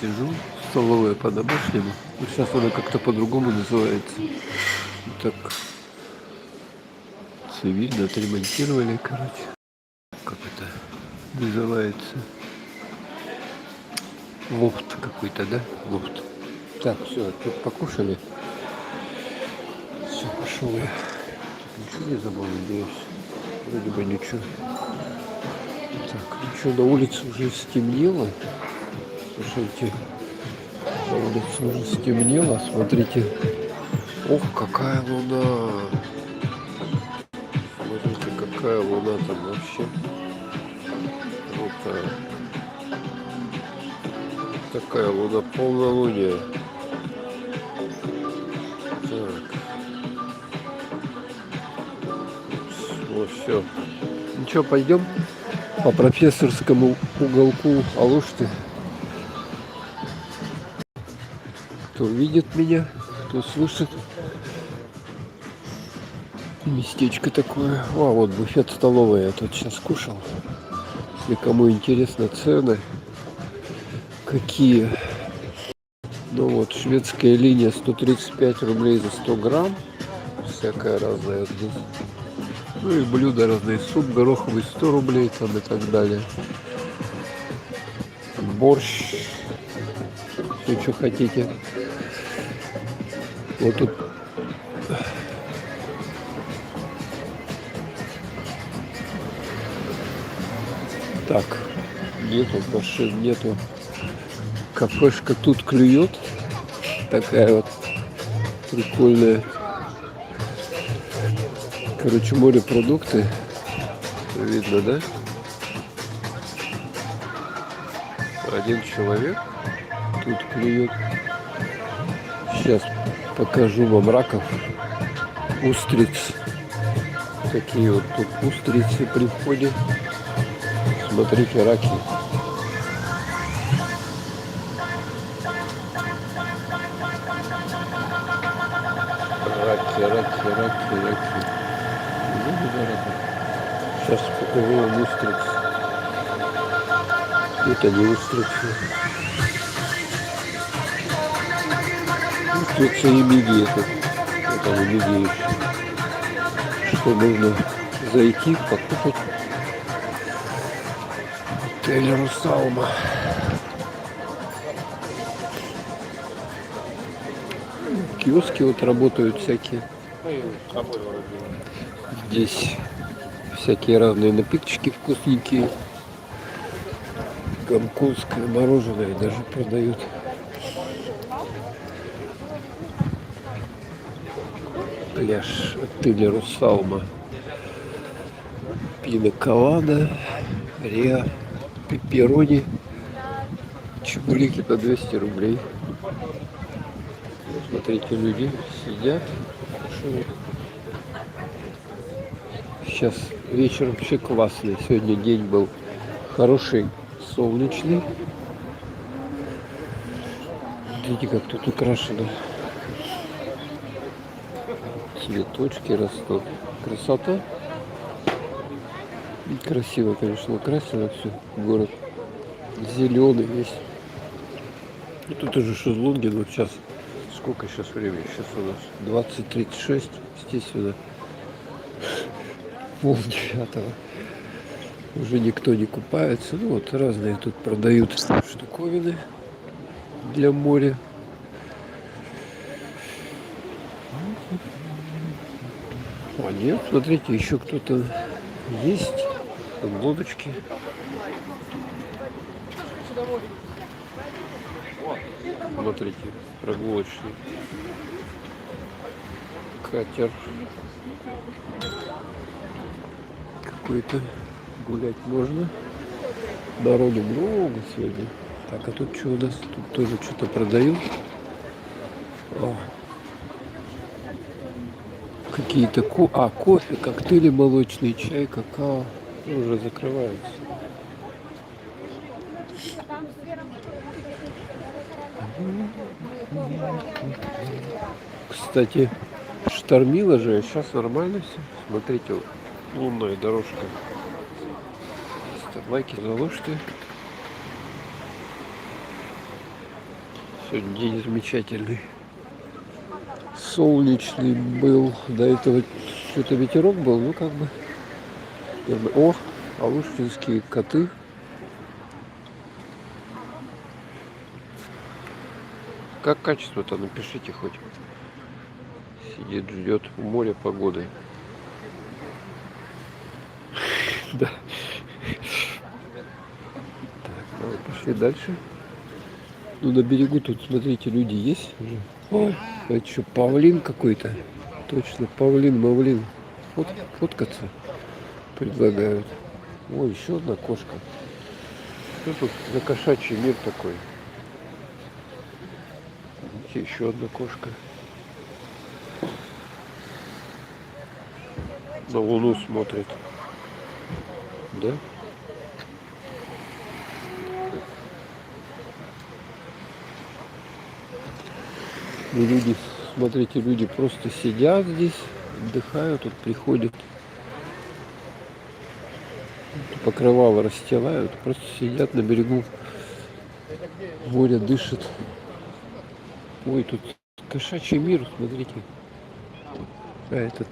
сижу, столовая по-домашнему. Но сейчас она как-то по-другому называется. Так цивильно отремонтировали, короче. Как это называется? Лофт какой-то, да? Лофт. Так, все, тут покушали. Все, пошел я. Ничего не забыл, надеюсь. Вроде бы ничего. Так, ну что, на улице уже стемнело. Слушайте, на улице уже стемнело. Смотрите. Ох, какая луна. Смотрите, какая луна там вообще. Вот такая луна, полнолуние. Так. Ну все. Ну что, пойдем по профессорскому уголку Алушты. Кто видит меня, кто слышит. Местечко такое. А, вот буфет столовая. Я тут сейчас кушал. Если кому интересно цены, какие. Ну вот, шведская линия 135 рублей за 100 грамм. Всякое разное здесь. Ну и блюда разные. Суп гороховый 100 рублей там и так далее. Борщ. Все, что хотите. Вот тут так. Нету машин, нету. Кафешка тут клюет. Такая вот прикольная. Короче, морепродукты. Видно, да? Один человек тут клюет. Сейчас покажу вам раков. Устриц. Такие вот тут устрицы при входе. Смотрите, раки. Раки. Сейчас покажу вам устриц. Это не устрицы. Устрицы и мидии. Это не мидии. Что нужно зайти, покушать. Отель Русалма. Киоски вот работают всякие. Здесь всякие разные напиточки вкусненькие. Гонконгское мороженое даже продают. Пляж отеля Русалма. Пина колада, риа, пепперони, чебуреки по 200 рублей. Смотрите, люди сидят. Сейчас вечер вообще классный. Сегодня день был хороший, солнечный. Смотрите, как тут украшено. Цветочки растут. Красота. Красиво, конечно, украсено все. Город зеленый весь. И тут уже шезлонги. Вот сейчас. Сколько сейчас времени? Сейчас у нас 20:36. Естественно. 8:30. Уже никто не купается. Ну вот разные тут продают штуковины для моря. А нет, смотрите, еще кто-то есть. Лодочки. Смотрите, прогулочный катер какой-то. Гулять можно. Народу много сегодня. Так, а тут что у нас? Тут тоже что-то продают. Какие-то кофе, коктейли молочные, чай, какао. Уже закрываются. Кстати, штормило же, а сейчас нормально все. Смотрите, лунная дорожка. Ставь лайки, заложьте. Сегодня день замечательный. Солнечный был. До этого что-то ветерок был, ну как бы. О, алушкинские коты. Как качество-то, напишите хоть. Сидит, ждет у моря погоды. Да. Так, давай пошли дальше. Ну, на берегу тут, смотрите, люди есть уже. Ой, это что, павлин какой-то? Точно, павлин. Фоткаться предлагают. Ой, еще одна кошка. Что тут за кошачий мир такой? Видите, еще одна кошка. На луну смотрит. Да? И люди, смотрите, люди просто сидят здесь, отдыхают, тут приходят. Покрывало расстилают, просто сидят на берегу моря, дышат. Ой, тут кошачий мир, смотрите. А этот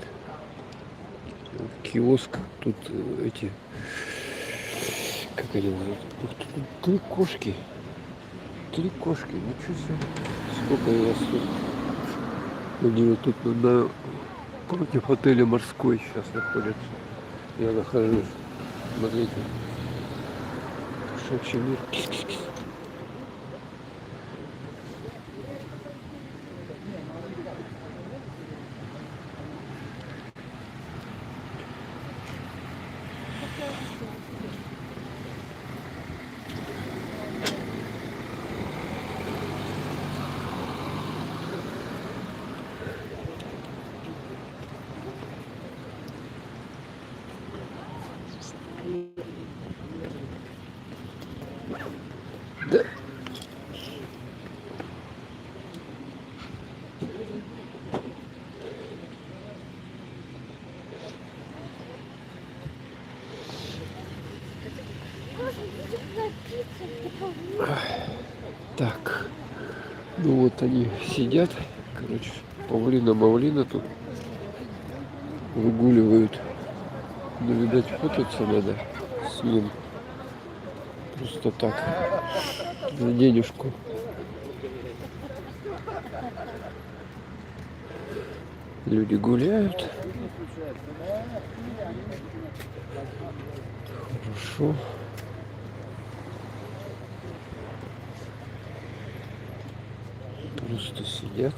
киоск, тут эти, как они называют? Три кошки. Ничего себе. Сколько у вас тут? Они вот тут против отеля «Морской» сейчас находятся. Я нахожусь. Смотрите. Кошачий мир. Кис-кис-кис. Да. Так, ну вот они сидят, короче, павлина тут выгуливают. Ну, видать, фототься надо с ним. Просто так, за денежку. Люди гуляют. Хорошо. Просто сидят.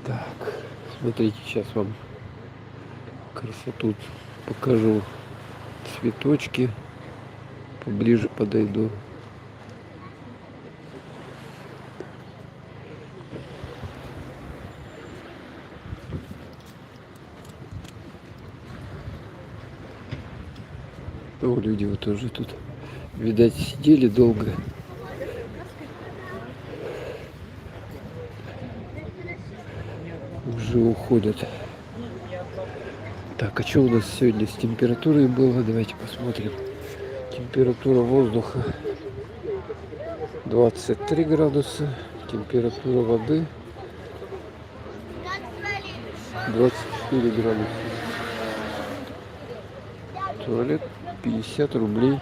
Так, смотрите, сейчас вам красоту покажу. Цветочки. Поближе подойду. О, люди вот уже тут, видать, сидели долго. Уже уходят. Так, а что у нас сегодня с температурой было? Давайте посмотрим. Температура воздуха 23 градуса. Температура воды 24 градуса. Туалет 50 рублей.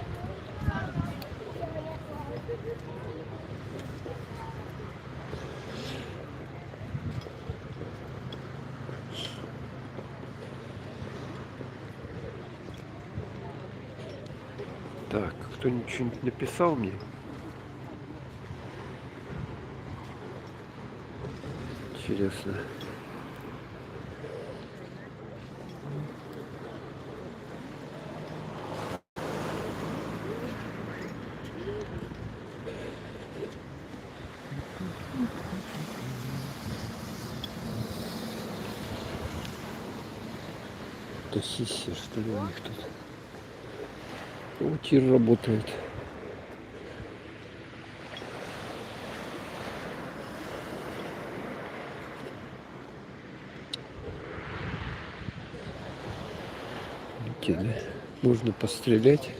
Так, кто-нибудь что-нибудь написал мне? Интересно. фотосессия, что ли, у них тут. Вот тир работает. Видите, да? Можно пострелять.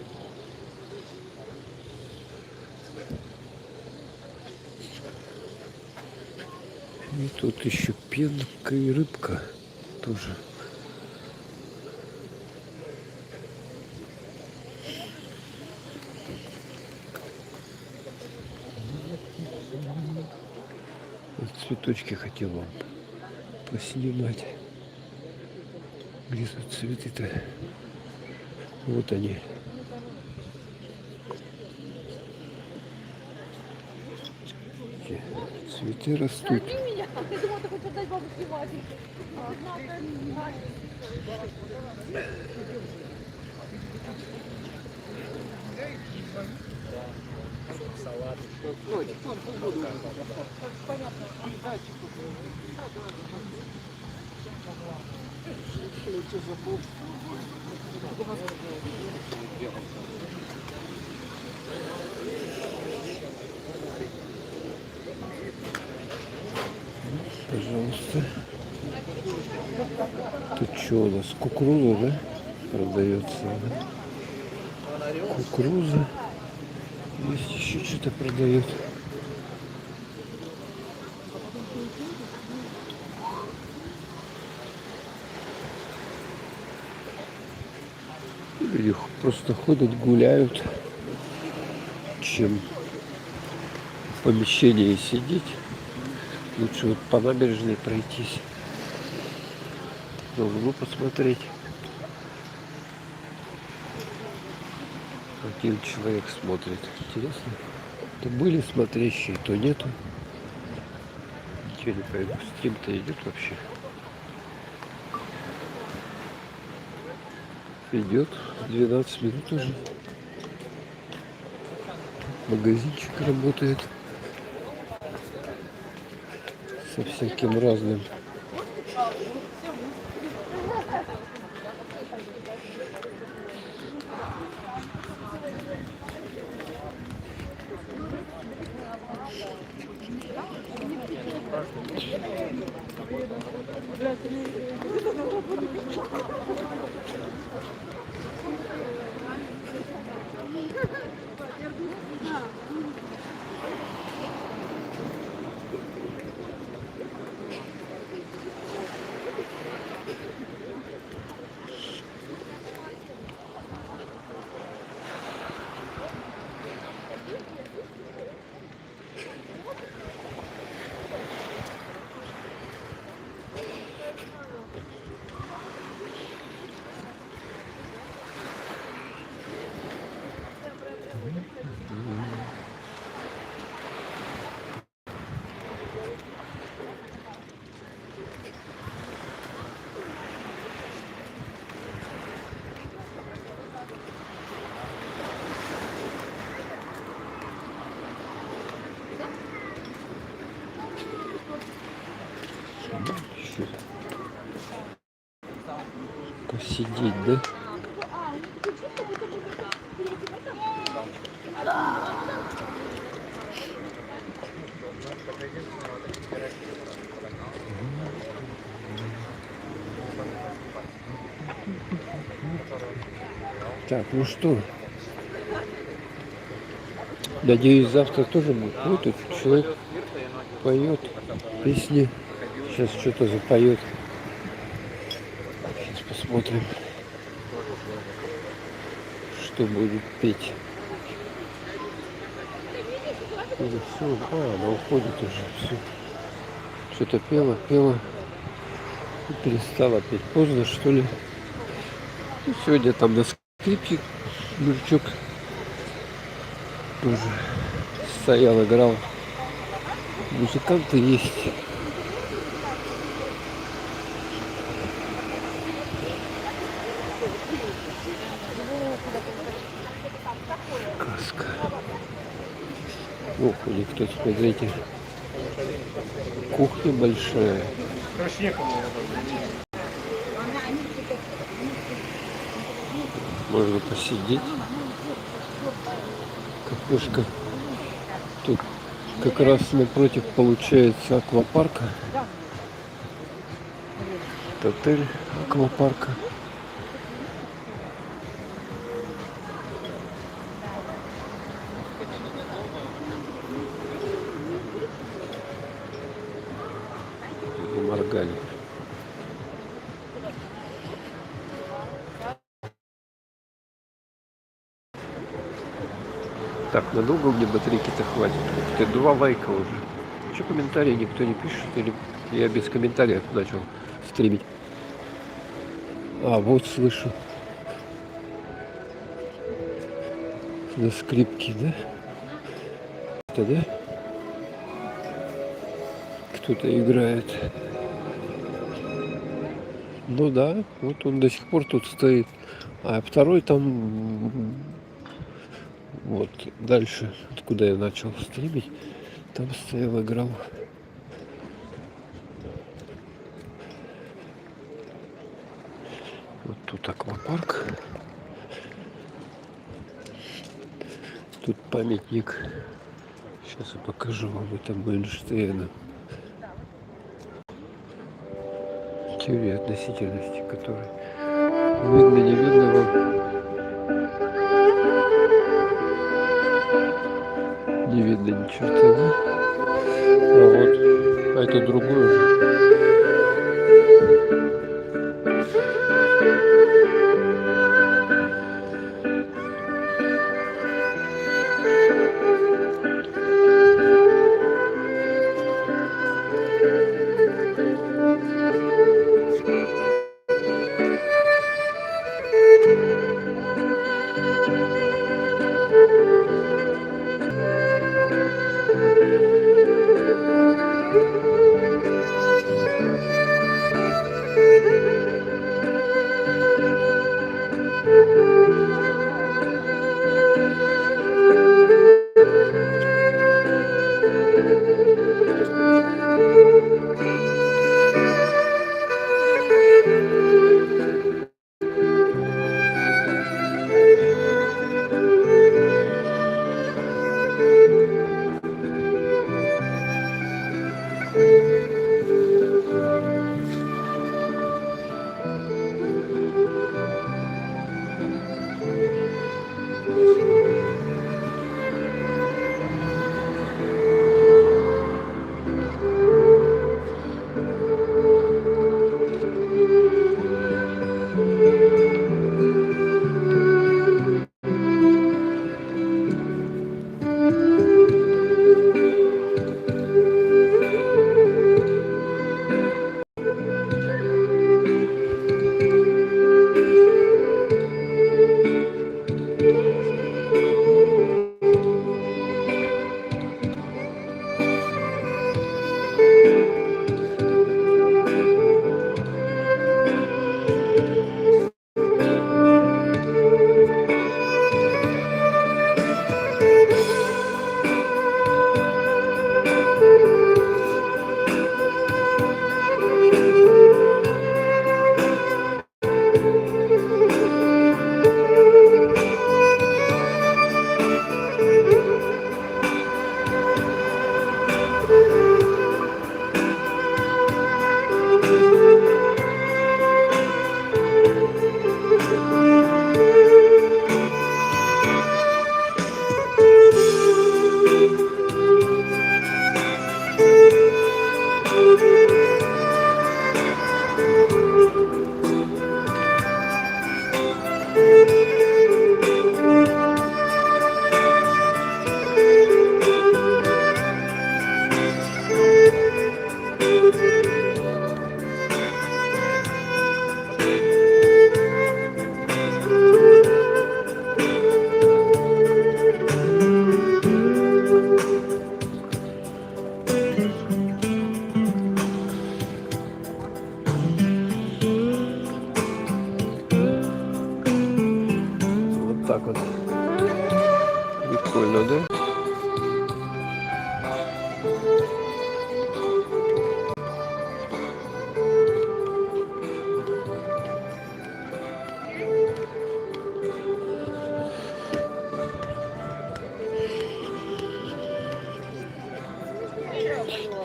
И тут еще пенка и рыбка тоже. Вот цветочки хотел вам поснимать. Где тут цветы-то? Вот они. Цветы растут. Пожалуйста. Тут что у нас? Кукуруза, да? Продается, да? Кукуруза. Есть еще что-то продают. Люди просто ходят, гуляют, чем в помещении сидеть. Лучше вот по набережной пройтись, на углу посмотреть. Один человек смотрит. Интересно. То были смотрящие, то нету. Ничего не пойму. Стрим-то идет вообще. Идет 12 минут уже. Магазинчик работает со всяким разным. Посидеть, да? Так, ну что, надеюсь, завтра тоже будет. Вот тут человек поет песни. Сейчас что-то запоет. Сейчас посмотрим, что будет петь. Или все, она уходит уже, все. Что-то пела и перестала петь. Поздно, что ли? И сегодня там на скрипке мужичок тоже стоял, играл. Музыканты есть. Каска. Ох, или кто-то, смотрите. Кухня большая. Можно посидеть. Кафешка. Тут как раз напротив получается аквапарка. Это отель аквапарка. Моргали. Так, надолго мне батарейки-то хватит? Это 2 лайка уже. Что комментарии никто не пишет? Или я без комментариев начал стримить? А, вот слышу. На скрипке, да? Это, да? Кто-то играет. Ну да, вот он до сих пор тут стоит. А второй там, вот дальше, откуда я начал стримить, там стоял, играл. Вот тут аквапарк. Тут памятник. Сейчас я покажу вам, это Эйнштейна. Теория относительности, которая видно, не видно вам. Не видно ни черта, да? А вот, а это другое же.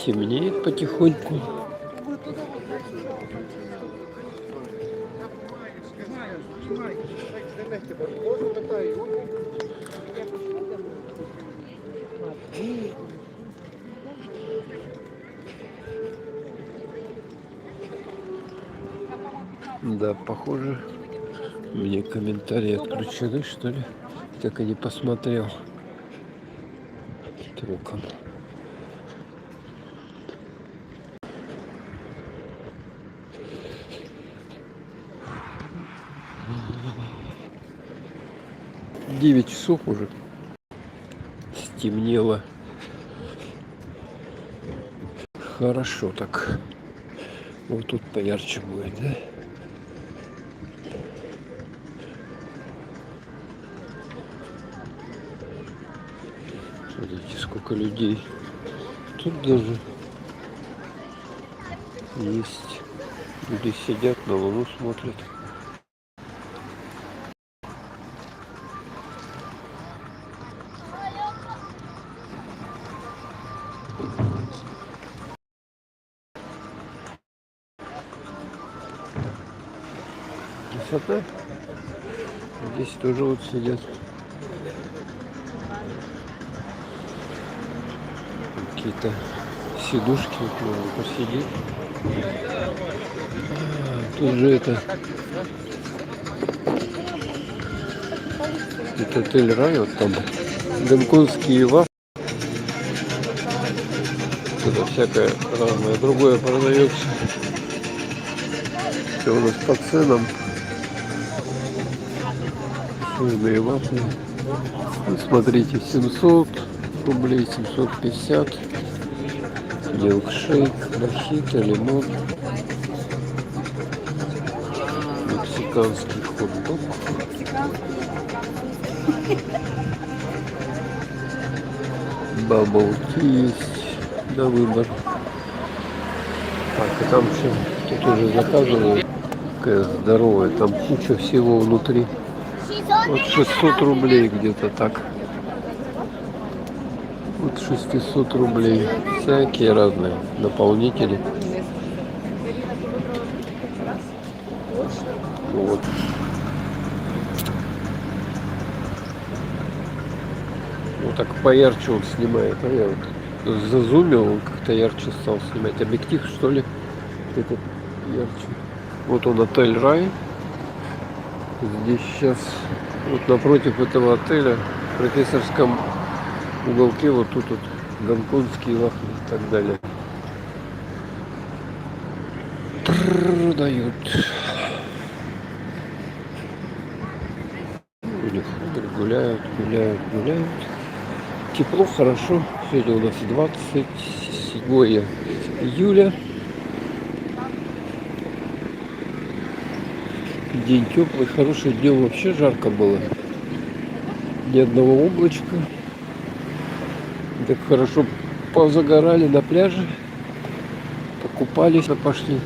темнеет потихоньку. Да, похоже, мне комментарии отключены, что ли. Так и не посмотрел. Трюком. Девять часов уже. Стемнело. Хорошо так. Вот тут поярче будет, да? Смотрите, сколько людей. Тут даже есть. Люди сидят, на луну смотрят. Красота. Здесь тоже вот сидят. Какие-то сидушки, вот можно посидеть. Тут же это отель Рай, вот там гонконгские вафли. Что-то всякое разное другое продается. Все у нас по ценам. Сырные вафли. Ну, смотрите, 700 рублей, 750. Милкшейк, мохито, лимон. Мексиканский хот-дог. Бабл-ти есть на выбор. Так, и там все, тут уже заказывают. Какая здоровая, там куча всего внутри. Вот 600 рублей где-то так. Вот 600 рублей. Всякие разные наполнители. Вот. Вот так поярче он снимает. А я вот зазумил, он как-то ярче стал снимать. Объектив, что ли? Этот ярче. Вот он, отель Рай. Здесь сейчас, вот напротив этого отеля, в профессорском уголке, вот тут вот гонконгские вафли и так далее. Продают. Люди гуляют. Тепло, хорошо. Сегодня у нас 27 июля. День теплый, хороший. Днем вообще жарко было. Ни одного облачка. Так хорошо позагорали на пляже. Покупались, пошли.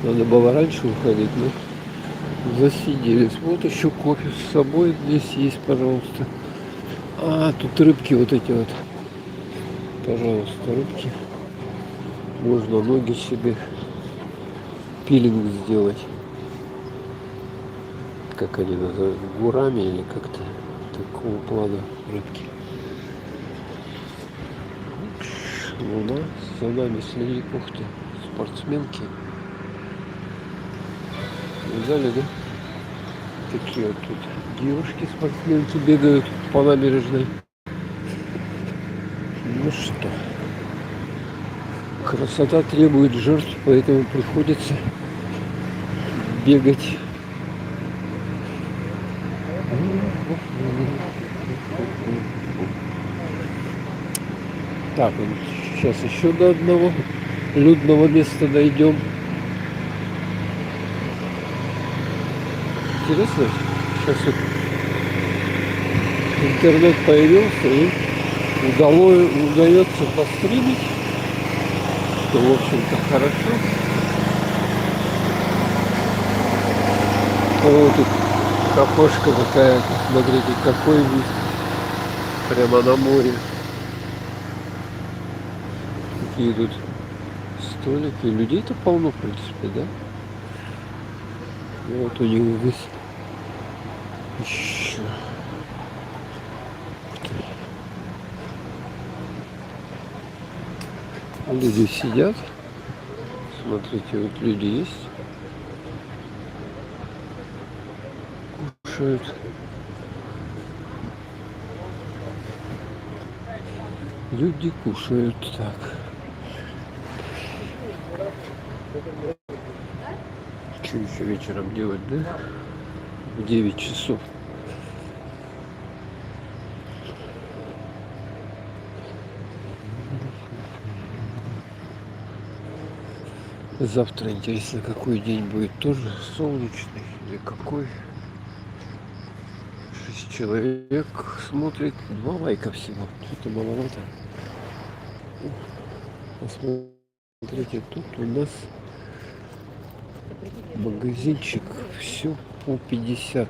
Надо было раньше уходить, но засиделись. Вот еще кофе с собой здесь есть, пожалуйста. А, тут рыбки вот эти вот. Пожалуйста, рыбки. Можно ноги себе пилинг сделать. Как они называют? Гурами или как-то такого плана рыбки. Луна, за нами следит, ух ты, спортсменки. Видали, да? Такие вот тут девушки-спортсменки бегают по набережной. Ну что, красота требует жертв, поэтому приходится бегать. Так, сейчас еще до одного людного места дойдем. Интересно, сейчас вот интернет появился и удается постримить, что в общем-то хорошо. Вот тут кафешка такая, смотрите, какой вид, прямо на море. такие идут столики. Людей-то полно, в принципе, да? И вот у них здесь еще. Люди сидят. Смотрите, вот люди есть. Кушают. Люди кушают. Так. Что еще вечером делать, да? В 9 часов. Завтра интересно, какой день будет, тоже солнечный или какой. 6 человек смотрит, 2 лайка всего. Что-то маловато. Посмотрите, тут у нас магазинчик, все по 50.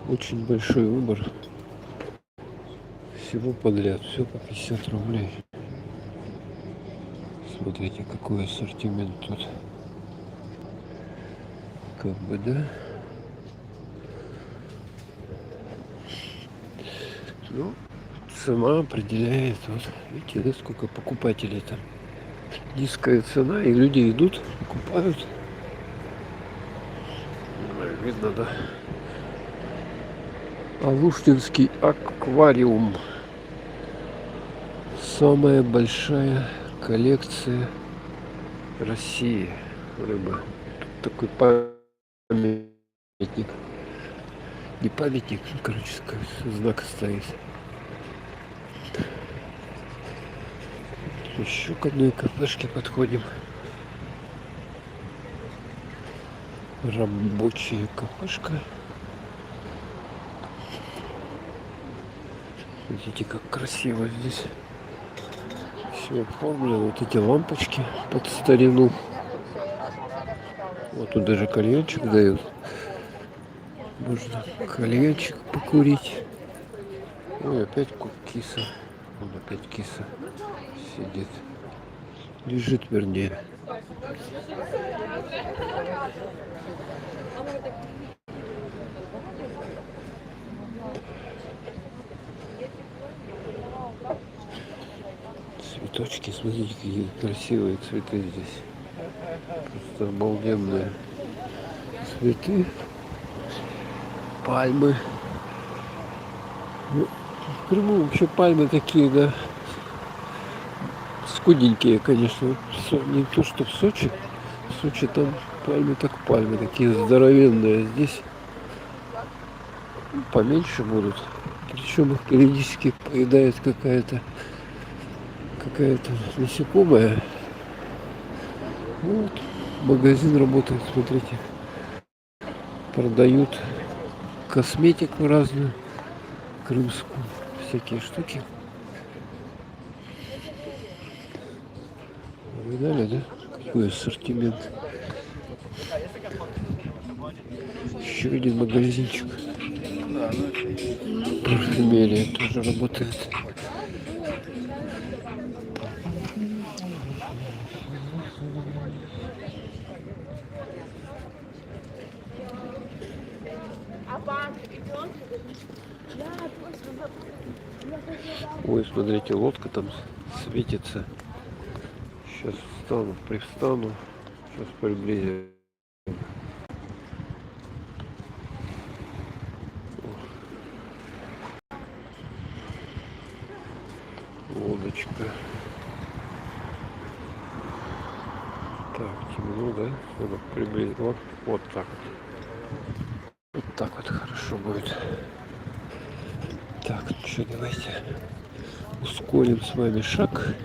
Очень большой выбор. Всего подряд, все по 50 рублей. Смотрите, какой ассортимент тут. Как бы, да? Ну, сама определяет. Вот, видите, да, сколько покупателей там. Низкая цена, и люди идут, покупают. Видно, да? Алуштинский аквариум. Самая большая коллекция России рыбы. Тут такой памятник. Не памятник, короче, знак стоит. Еще к одной кафешке подходим. Рабочая кафешка. Видите, как красиво здесь. Все оформлено. Вот эти лампочки под старину. Вот тут даже кальянчик дают. Можно кальянчик покурить. Ой, опять киса. Он опять киса сидит. Лежит, вернее. Цветочки, смотрите, какие красивые цветы здесь. Просто обалденные цветы. Пальмы. Ну, в Крыму вообще пальмы такие, да, скуденькие, конечно. Не то, что в Сочи. В Сочи там пальмы так пальмы, такие здоровенные. Здесь поменьше будут. Причем их периодически поедает какая-то насекомая. Вот, магазин работает, смотрите. Продают косметику разную, крымскую, всякие штуки. Видали, да? Какой ассортимент. Еще один магазинчик. Парфюмерия тоже работает. Ой, смотрите, лодка там светится. Сейчас привстану. Сейчас приблизим. Лодочка. Так, темно, да? Надо приблизить. Вот так вот. Вот так вот хорошо будет. Так, ну что, давайте ускорим с вами шаг.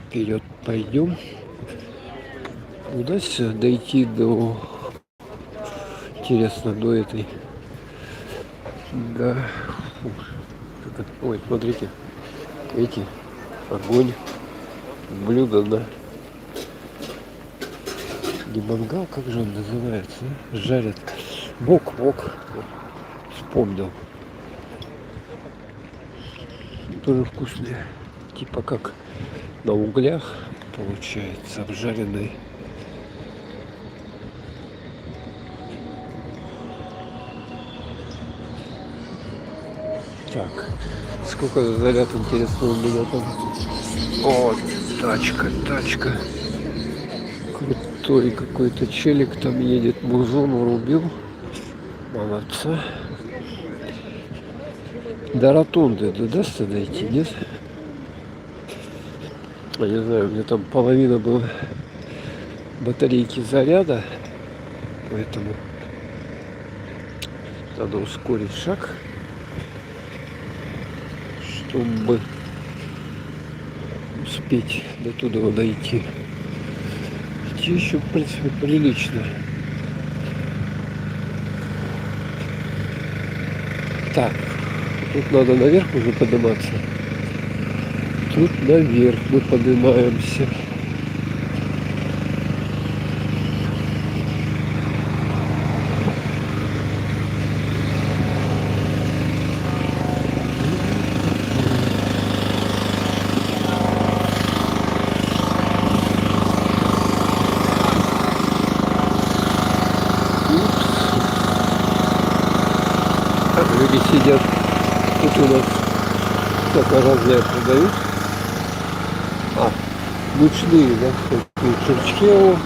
Вперед пойдем. Удастся дойти до... Интересно, до этой... Да. Ой, смотрите. Эти. Огонь. Блюдо, да. Не мангал, как же он называется? А? Жарят. Вок. Вспомнил. Тоже вкусные. Типа как на углях получается обжаренный. Так, сколько за заряд, интересно, у меня там. О, тачка. Крутой какой-то челик там едет, музон урубил. Молодца. До ротонды дастся дойти, нет? Я не знаю, у меня там половина была батарейки заряда, поэтому надо ускорить шаг, чтобы успеть до туда дойти. Идти еще, в принципе, прилично. Так, тут надо наверх уже подниматься. Тут наверх мы поднимаемся. Люди сидят. Тут у нас всякое разное продают. Мучные, да, такие черчхео.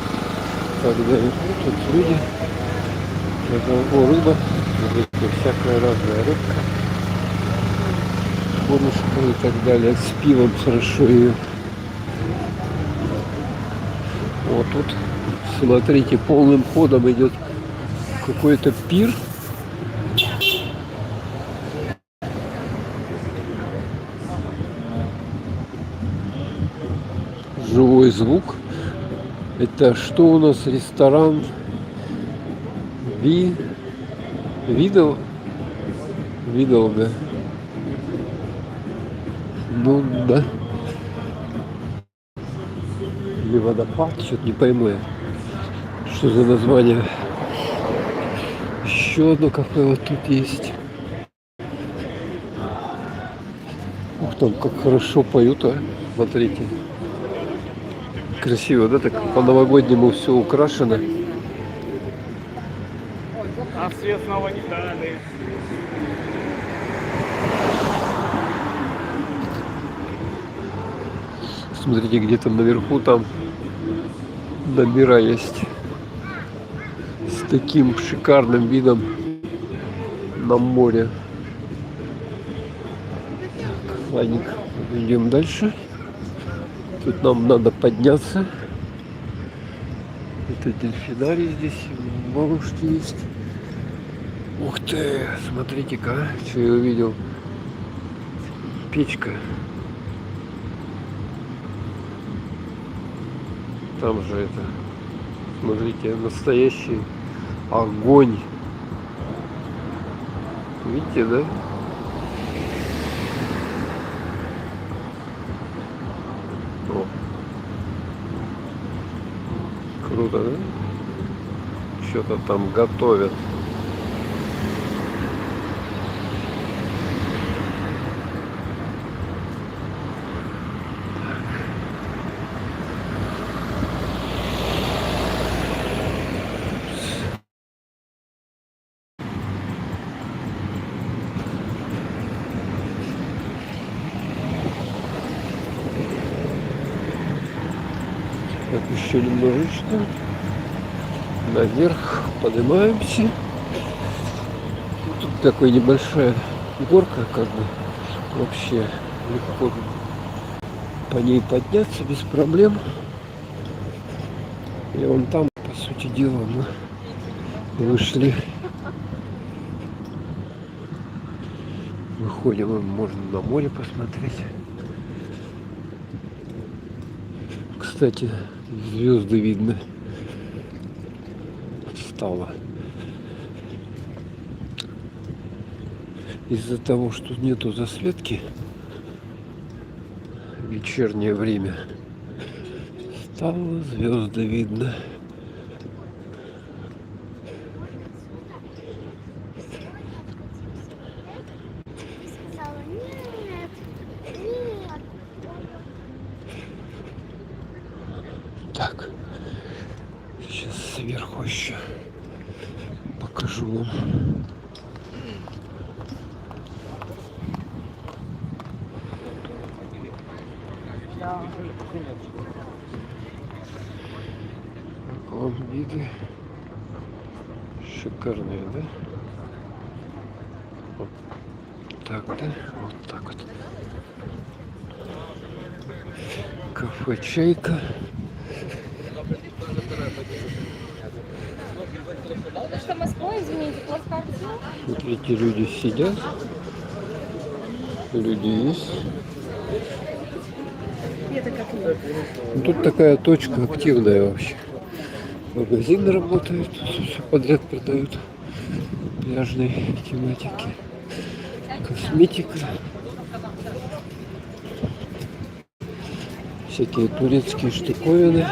Продают. Тут люди. Это, рыба. Смотрите, всякая разная рыбка. Корушка и так далее. С пивом хорошо ее. Вот тут, смотрите, полным ходом идет какой-то пир. Живой звук. Это что у нас? Ресторан Видолга. Ну да. Или водопад, что-то не пойму я. Что за название? Еще одно кафе вот тут есть. Ух, там как хорошо поют, а. Смотрите. Красиво, да? Так по-новогоднему все украшено. А свет снова не дали. Смотрите, где там наверху там номера есть. С таким шикарным видом на море. Так, ладненько, идем дальше. Тут нам надо подняться. Это дельфинарий здесь, бабушки есть. Ух ты, смотрите-ка, что я увидел. Печка. Там же это, смотрите, настоящий огонь. Видите, да? О. Круто, да? Что-то там готовят. Так, еще немножечко. Наверх поднимаемся. Тут такая небольшая горка, как бы вообще легко по ней подняться без проблем. И вон там, по сути дела, мы вышли. Выходим, можно на море посмотреть. Кстати, звезды видно стало. Из-за того, что нету засветки в вечернее время, стало звезды видно. Так, сейчас сверху еще покажу вам. Как вам виды? Шикарные, да? Вот так, да? Вот так вот. Кафе «Чайка». Это что, Москва, извините, плацкарте? Смотрите, люди сидят. Люди есть. Это как нет. Ну, тут такая точка активная вообще. Магазины работают, все подряд продают. Пляжной тематики. Косметика. Всякие турецкие штуковины.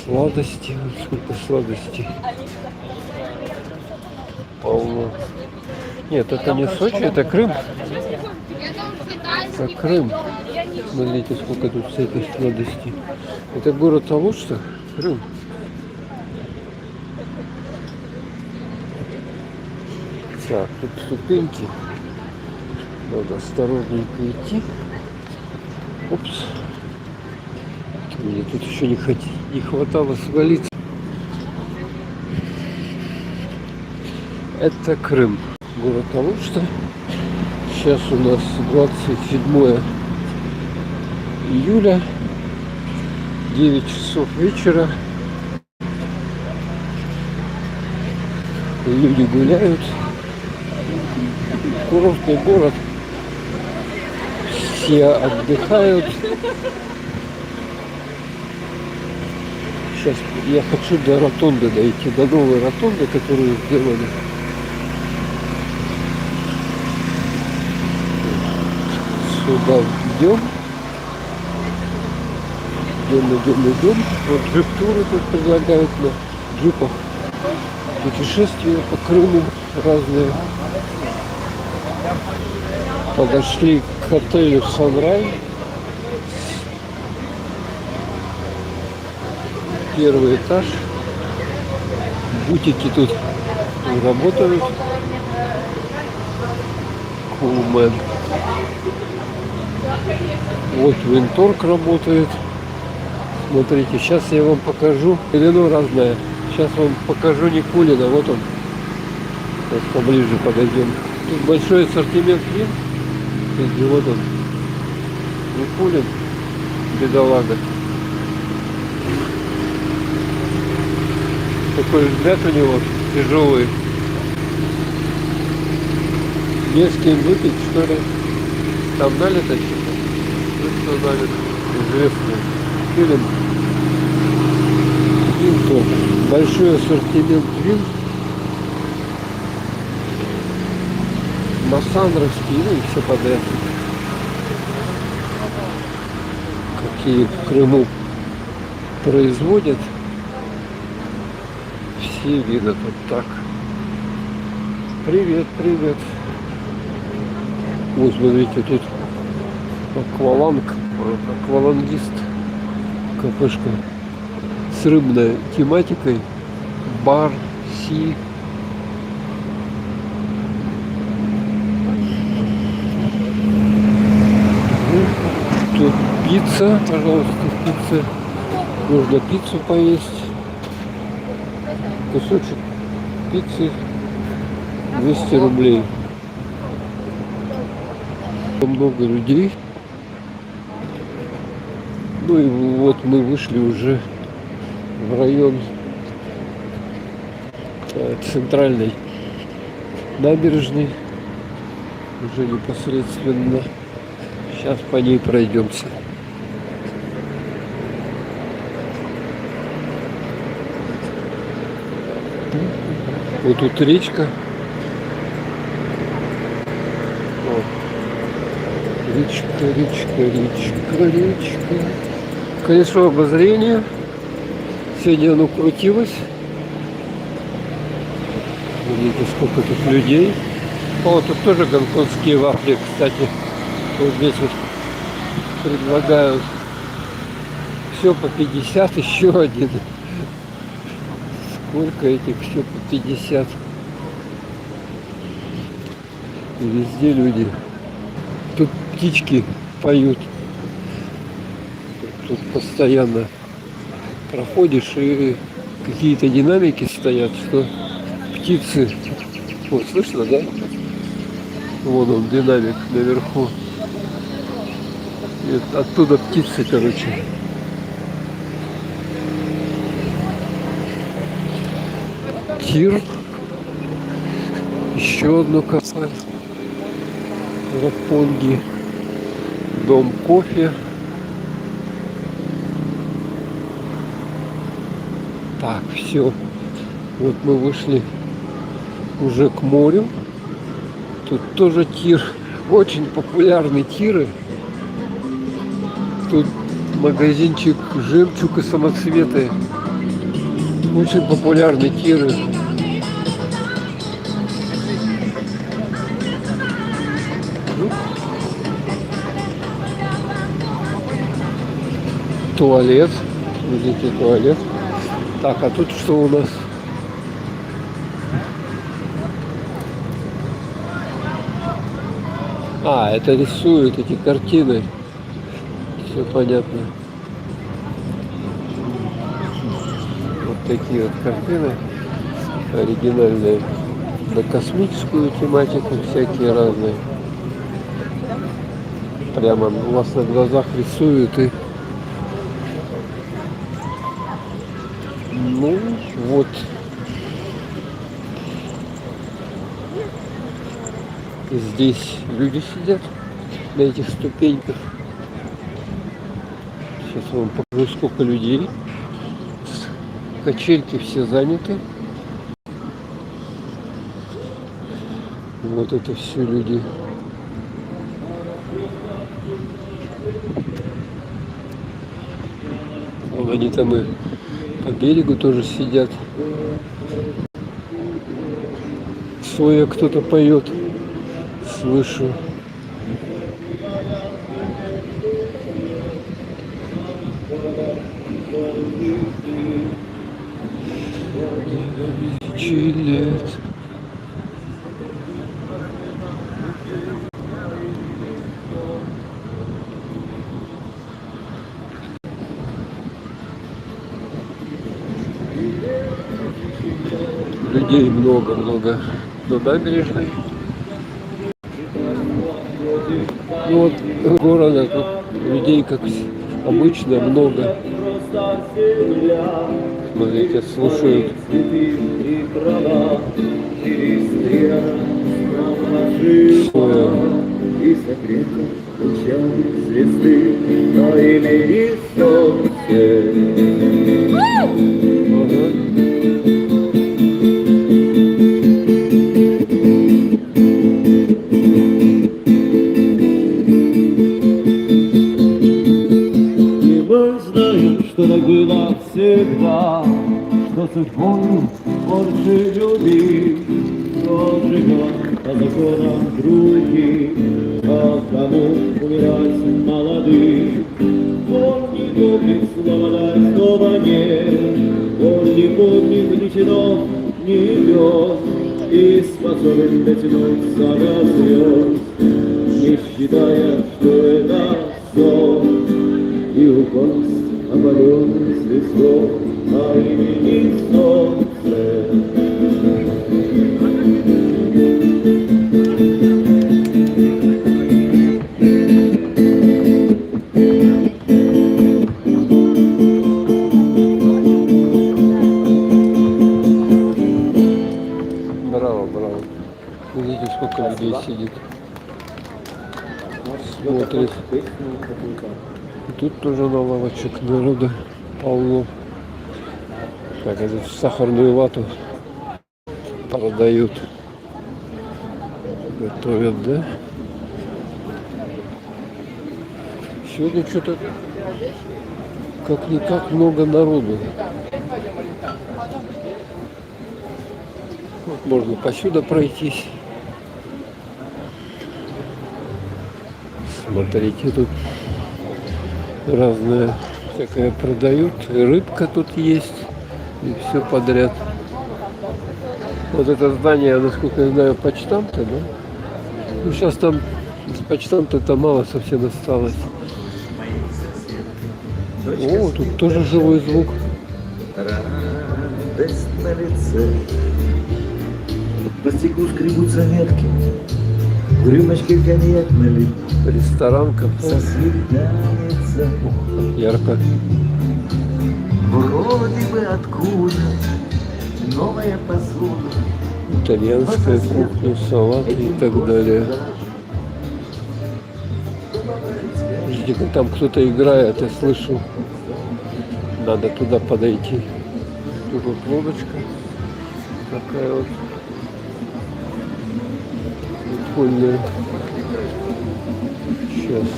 Сладости. Вот сколько сладостей. Полно. Нет, это не Сочи, это Крым. Это Крым. Смотрите, сколько тут всяких сладостей. Это город Алушта, Крым. Так, тут ступеньки. Надо осторожненько идти. Опс. Мне тут еще не хватало свалиться. Это Крым. Город Алушта. Сейчас у нас 27 июля. 9 часов вечера. Люди гуляют. Курортный город. Все отдыхают. Сейчас я хочу до ротонды дойти, до новой ротонды, которую сделали. Сюда идем. Идем. Вот джип-туры тут предлагают на джипах. Путешествия по Крыму разные. Подошли к отелю «Санрай». Первый этаж. Бутики тут работают. Coolman. Вот Винторг работает. Смотрите, сейчас я вам покажу. Вино разное. Сейчас вам покажу Никулина. Вот он. Сейчас поближе подойдем. Тут большой ассортимент вин. Вот он. Никулин. Бедолага. Такой взгляд у него тяжелый. Не с кем выпить, что ли? Там налито что-то? Что налито? Известный фильм. Вин. Большой ассортимент вин. Массандровские, ну и все подряд. Какие в Крыму производят. Все видно тут так. Привет. Вот, смотрите, тут аквалангист, кафешка с рыбной тематикой, бар, си. Тут пицца, пожалуйста, пицца. Можно пиццу поесть. Кусочек пиццы 200 рублей. Много людей. Ну и вот мы вышли уже в район центральной набережной. Уже непосредственно. Сейчас по ней пройдемся. Вот тут речка. Вот. Речка. Колесо обозрения. Сегодня оно крутилось. Видите, сколько тут людей. О, тут тоже гонконгские вафли, кстати. Вот здесь вот предлагают. все по 50, еще один. Сколько этих, все по 50. И везде люди. Тут птички поют. Тут постоянно проходишь, и какие-то динамики стоят, что птицы. Вот, слышно, да? Вон он, динамик наверху. И оттуда птицы, короче. Тир. Еще одно кафе. Ропpongi. Дом кофе. Так, все. Вот мы вышли уже к морю. Тут тоже тир. Очень популярны тиры. Тут магазинчик «Жемчуг» и «Самоцветы». Очень популярны тиры. Туалет. Видите, туалет. Так, а тут что у нас? А, это рисуют эти картины. Все понятно. Вот такие вот картины оригинальные. На космическую тематику всякие разные. Прямо у вас на глазах рисуют и... Ну, вот. Здесь люди сидят на этих ступеньках. Сейчас я вам покажу, сколько людей. Качельки все заняты. Вот это все люди. Вон они там и по берегу тоже сидят. Своя кто-то поет. Слышу. Лет. Людей много-много на набережной. Ну вот города тут людей, как обычно, много. Смотрите, слушают. И секрета лучами звезды на имени солнце. И мы знаем, что так было всегда, что судьбою больше любви, кто живет по законам других, а кому умирать молодых. Он не помнит слова да, слова нет, он не помнит ни чинов, ни грез, и способен дотянуться до слез, не считая, что это сон, и упасть опаленный звездой на имени солнце. Браво, браво. Видите, сколько людей сидит. Смотрит. И тут тоже на лавочек народа полно. Так, это сахарную вату продают. Готовят, да? Сегодня что-то как-никак много народу. Вот можно посюда пройтись. Смотрите, тут разная всякое продают. И рыбка тут есть. И все подряд. Вот это здание, насколько я знаю, почтамта, да? Ну, сейчас там с почтамта-то мало совсем осталось. О, тут тоже живой звук. Радость на лице. По стеклу скребутся ветки. В рюмочке коньяк налит. Ресторан, кафе. Сосвиданится. Ярко. Вроде бы откуда новая посуда. Итальянская кухня, салаты и так далее. Подожди, там кто-то играет, я слышу. Надо туда подойти. Тут вот лодочка такая вот. Прикольная. Сейчас.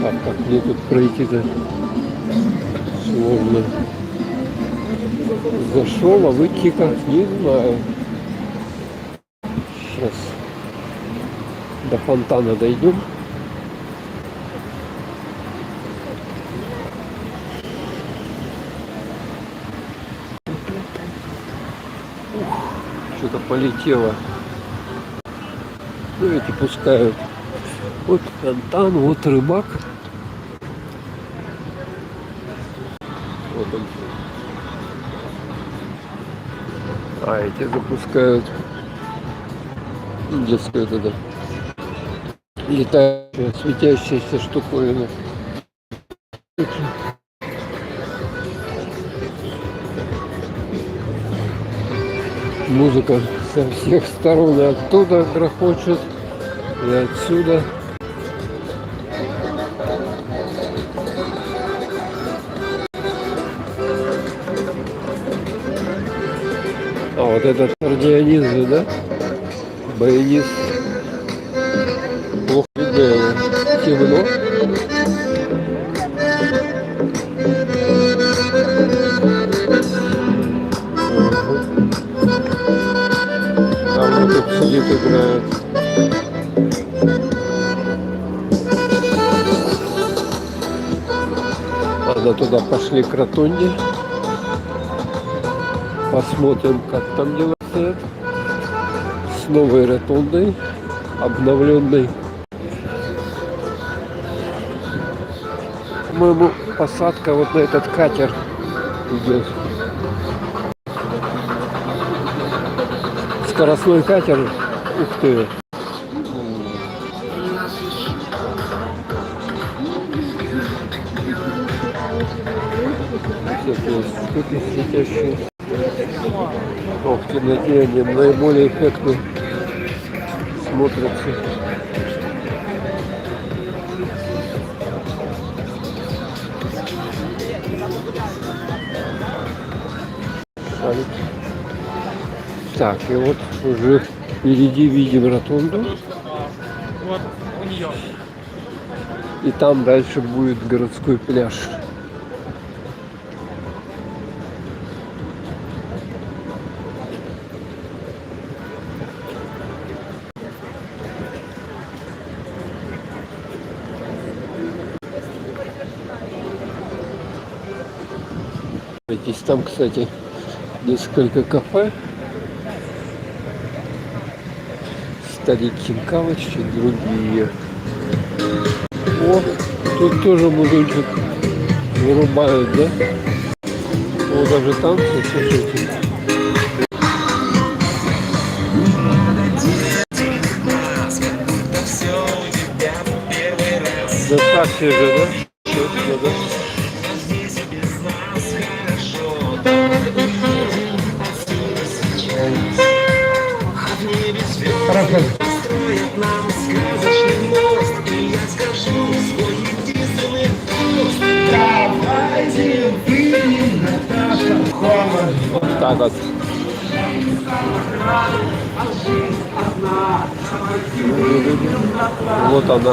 Так, как мне тут пройти-то сложно. Зашел, а выйти как, не знаю. Сейчас до фонтана дойдем. Что-то полетело. Ну, эти пускают. Вот фонтан, вот рыбак. Вот он. А эти запускают детскую вот это летающая, светящаяся штуковина. Музыка со всех сторон, и оттуда грохочет, и отсюда. А вот этот кардионист же, да? Баянист. Плохо видно его. Темно. Там вот тут сидит, играет. Ладно, туда пошли к ротонде. Посмотрим, как там дела стоят. С новой ротондой, обновленной. По-моему, посадка вот на этот катер идет. Скоростной катер. Ух ты! Всякие штуки светящие. Но в темноте они наиболее эффектно смотрятся. Шарик. Так, и вот уже впереди видим ротонду. Вот у нее. И там дальше будет городской пляж. Здесь там, кстати, несколько кафе. Старик Хинкалыч и другие. О, тут тоже музычек вырубают, да? О, даже танцы, слушайте. Да так все же, да? Четко, да? Хорошо. Вот так вот. Вот она.